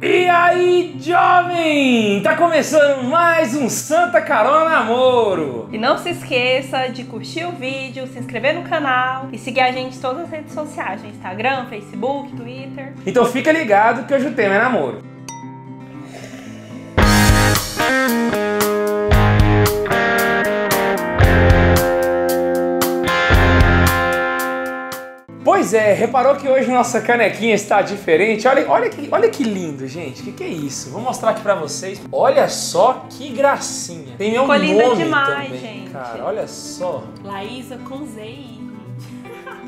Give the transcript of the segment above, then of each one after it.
E aí, jovem! Tá começando mais um Santa Carona Namoro! E não se esqueça de curtir o vídeo, se inscrever no canal e seguir a gente em todas as redes sociais, no Instagram, Facebook, Twitter. Então fica ligado que hoje o tema é namoro. Pois é, reparou que hoje nossa canequinha está diferente? Olha que lindo, gente. Que é isso? Vou mostrar aqui pra vocês. Olha só que gracinha. Tem meu nome demais, também, gente. cara. Olha só. Laísa com Z I.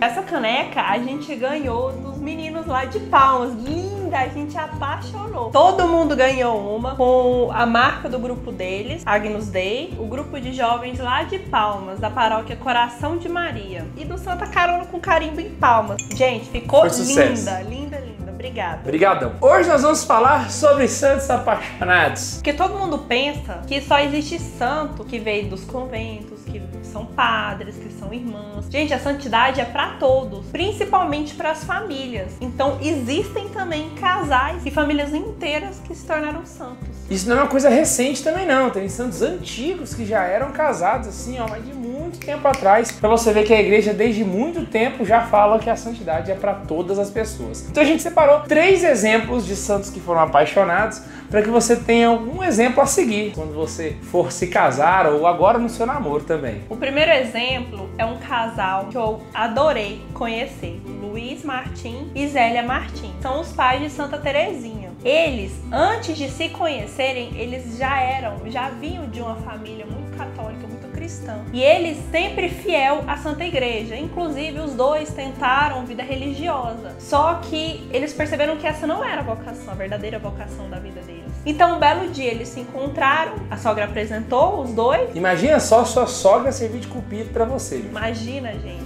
Essa caneca a gente ganhou dos meninos lá de Palmas. Linda, a gente apaixonou. Todo mundo ganhou uma com a marca do grupo deles, Agnus Dei, o grupo de jovens lá de Palmas, da paróquia Coração de Maria. E do Santa Carona com carimbo em Palmas. Gente, ficou linda, linda, linda. Obrigada. Obrigadão. Hoje nós vamos falar sobre santos apaixonados. Porque todo mundo pensa que só existe santo que veio dos conventos, que são padres, que são irmãs. Gente, a santidade é para todos, principalmente para as famílias. Então existem também casais e famílias inteiras que se tornaram santos. Isso não é uma coisa recente também não, tem santos antigos que já eram casados assim, ó, mas de muito tempo atrás. Pra você ver que a igreja desde muito tempo já fala que a santidade é para todas as pessoas. Então a gente separou 3 exemplos de santos que foram apaixonados para que você tenha um exemplo a seguir quando você for se casar ou agora no seu namoro também. O primeiro exemplo é um casal que eu adorei conhecer, Luiz Martim e Zélia Martim. São os pais de Santa Terezinha. Eles, antes de se conhecerem, eles já vinham de uma família muito católica, muito cristã. E eles sempre fiel à Santa Igreja. Inclusive, os dois tentaram vida religiosa. Só que eles perceberam que essa não era a vocação, a verdadeira vocação da vida deles. Então, um belo dia, eles se encontraram, a sogra apresentou os dois. Imagina só sua sogra servir de cupido pra você. Imagina, gente.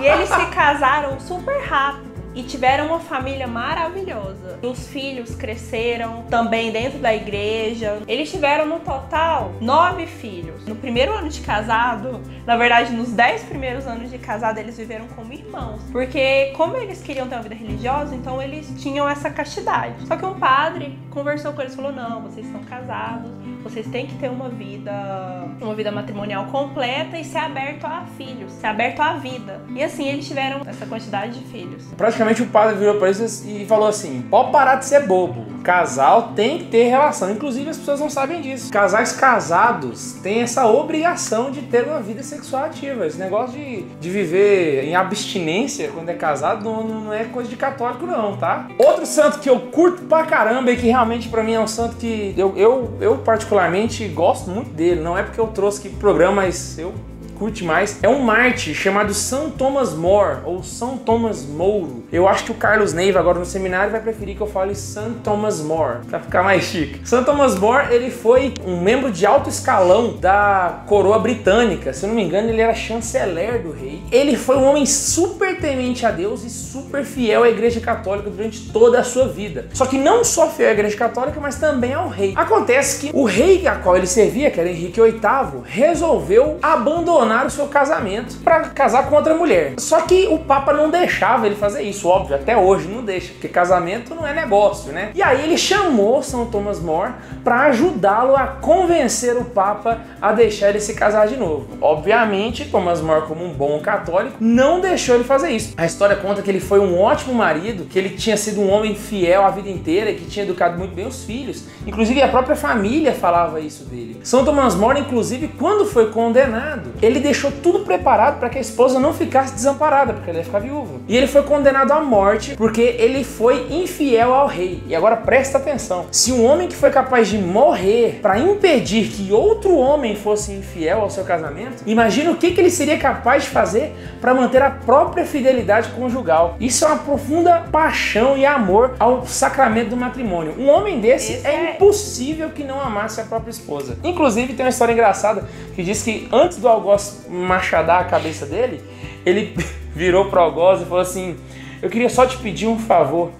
E eles se casaram super rápido. E tiveram uma família maravilhosa. Os filhos cresceram também dentro da igreja. Eles tiveram no total 9 filhos. No primeiro ano de casado, na verdade nos 10 primeiros anos de casado, eles viveram como irmãos. Porque como eles queriam ter uma vida religiosa, então eles tinham essa castidade. Só que um padre conversou com eles e falou: não, vocês estão casados, vocês têm que ter uma vida matrimonial completa e ser aberto a filhos, ser aberto à vida. E assim eles tiveram essa quantidade de filhos. Praticamente o padre virou para eles e falou assim: pode parar de ser bobo, casal tem que ter relação. Inclusive as pessoas não sabem disso. Casais casados têm essa obrigação de ter uma vida sexual ativa. Esse negócio de viver em abstinência quando é casado não é coisa de católico não, tá? Outro santo que eu curto pra caramba e que realmente pra mim é um santo que eu particularmente gosto muito dele. Não é porque eu trouxe aqui pro programa, mas eu curte mais. É um mártir chamado São Thomas More ou São Thomas Mouro. Eu acho que o Carlos Neiva agora no seminário vai preferir que eu fale São Thomas More pra ficar mais chique. São Thomas More, ele foi um membro de alto escalão da coroa britânica. Se eu não me engano, ele era chanceler do rei. Ele foi um homem super temente a Deus e super fiel à igreja católica durante toda a sua vida. Só que não só fiel à igreja católica, mas também ao rei. Acontece que o rei a qual ele servia, que era Henrique VIII, resolveu abandonar o seu casamento para casar com outra mulher. Só que o Papa não deixava ele fazer isso, óbvio, até hoje não deixa, porque casamento não é negócio, né? E aí ele chamou São Thomas More para ajudá-lo a convencer o Papa a deixar ele se casar de novo. Obviamente, Thomas More, como um bom católico, não deixou ele fazer isso. A história conta que ele foi um ótimo marido, que ele tinha sido um homem fiel a vida inteira e que tinha educado muito bem os filhos. Inclusive a própria família falava isso dele. São Thomas More, inclusive, quando foi condenado, ele deixou tudo preparado para que a esposa não ficasse desamparada, porque ela ia ficar viúva. E ele foi condenado à morte porque ele foi infiel ao rei. E agora presta atenção. Se um homem que foi capaz de morrer para impedir que outro homem fosse infiel ao seu casamento, imagina o que ele seria capaz de fazer para manter a própria fidelidade conjugal. Isso é uma profunda paixão e amor ao sacramento do matrimônio. Um homem desse é impossível que não amasse a própria esposa. Inclusive tem uma história engraçada que diz que antes do algoz machadar a cabeça dele, ele virou pro algoz e falou assim: eu queria só te pedir um favor,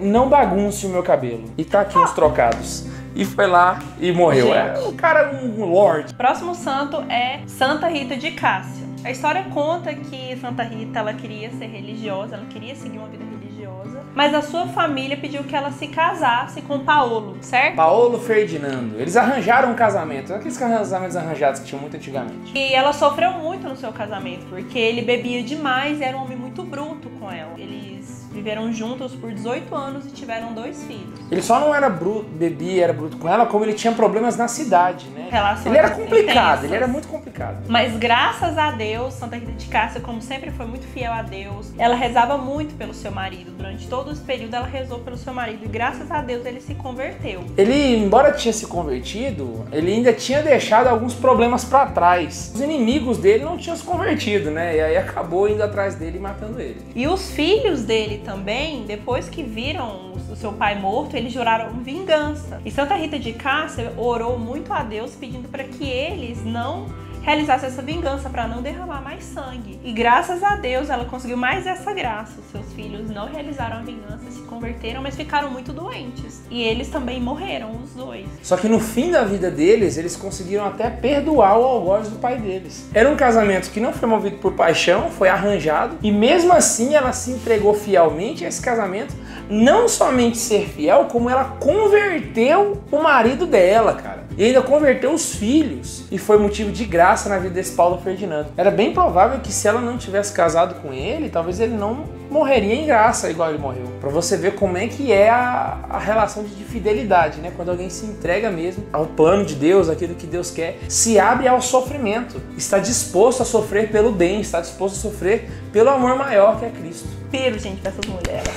não bagunce o meu cabelo. E tá aqui uns trocados. E foi lá e morreu. O cara é um lorde. Próximo santo é Santa Rita de Cássia. A história conta que Santa Rita, ela queria ser religiosa, ela queria seguir uma vida religiosa. mas a sua família pediu que ela se casasse com Paulo, certo? Paulo Ferdinando. Eles arranjaram um casamento. Aqueles casamentos arranjados que tinham muito antigamente. E ela sofreu muito no seu casamento, porque ele bebia demais e era um homem muito bruto com ela. Eles viveram juntos por 18 anos e tiveram 2 filhos. Ele só não era bruto, bebia, era bruto com ela, como ele tinha problemas na cidade, né? Relações ele era complicado, intensas. ele era muito complicado. Mas graças a Deus, Santa Rita de Cássia, como sempre, foi muito fiel a Deus. Ela rezava muito pelo seu marido. Durante todo esse período, ela rezou pelo seu marido. E graças a Deus, ele se converteu. Ele, embora tinha se convertido, ele ainda tinha deixado alguns problemas pra trás. Os inimigos dele não tinham se convertido, né? E aí acabou indo atrás dele e matando ele. E os filhos dele também, depois que viram o seu pai morto, eles juraram vingança. E Santa Rita de Cássia orou muito a Deus pedindo para que eles não realizassem essa vingança, para não derramar mais sangue. E graças a Deus ela conseguiu mais essa graça. Os seus filhos não realizaram a vingança, se converteram, mas ficaram muito doentes. E eles também morreram, os 2. Só que no fim da vida deles, eles conseguiram até perdoar o algoz do pai deles. Era um casamento que não foi movido por paixão, foi arranjado. E mesmo assim ela se entregou fielmente a esse casamento. Não somente ser fiel, como ela converteu o marido dela, cara. E ainda converteu os filhos. E foi motivo de graça na vida desse Paulo Ferdinando. Era bem provável que se ela não tivesse casado com ele, talvez ele não morreria em graça igual ele morreu. Pra você ver como é que é a relação de fidelidade, né? Quando alguém se entrega mesmo ao plano de Deus, aquilo que Deus quer, se abre ao sofrimento. Está disposto a sofrer pelo bem, está disposto a sofrer pelo amor maior que é Cristo. Piro, gente, dessas mulheres.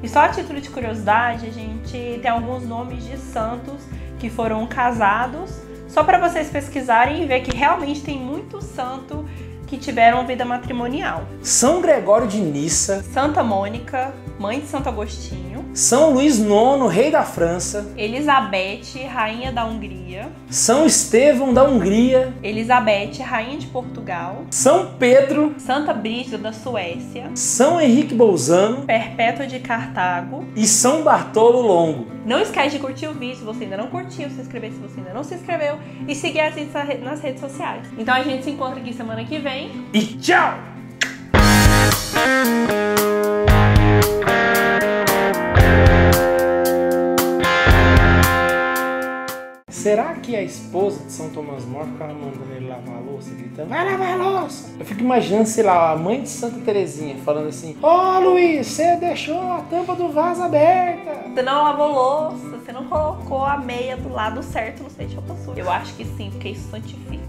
E só a título de curiosidade, a gente tem alguns nomes de santos que foram casados, só para vocês pesquisarem e ver que realmente tem muito santo que tiveram vida matrimonial. São Gregório de Nissa, Santa Mônica, mãe de Santo Agostinho, São Luís IX, rei da França, Elizabeth, rainha da Hungria, São Estevão da Hungria, Elizabeth, rainha de Portugal, São Pedro, Santa Brígida da Suécia, São Henrique Bolzano Perpétua de Cartago e São Bartolo Longo. Não esquece de curtir o vídeo se você ainda não curtiu, se inscrever se você ainda não se inscreveu e seguir a gente nas redes sociais. Então a gente se encontra aqui semana que vem. E tchau! Será que a esposa de São Tomás Moro ficava mandando ele lavar a louça, gritando, vai lavar a louça? Eu fico imaginando, sei lá, a mãe de Santa Terezinha falando assim, ô Luiz, você deixou a tampa do vaso aberta. Você não lavou louça, você não colocou a meia do lado certo no sítio da sua. Eu acho que sim, porque isso santifica.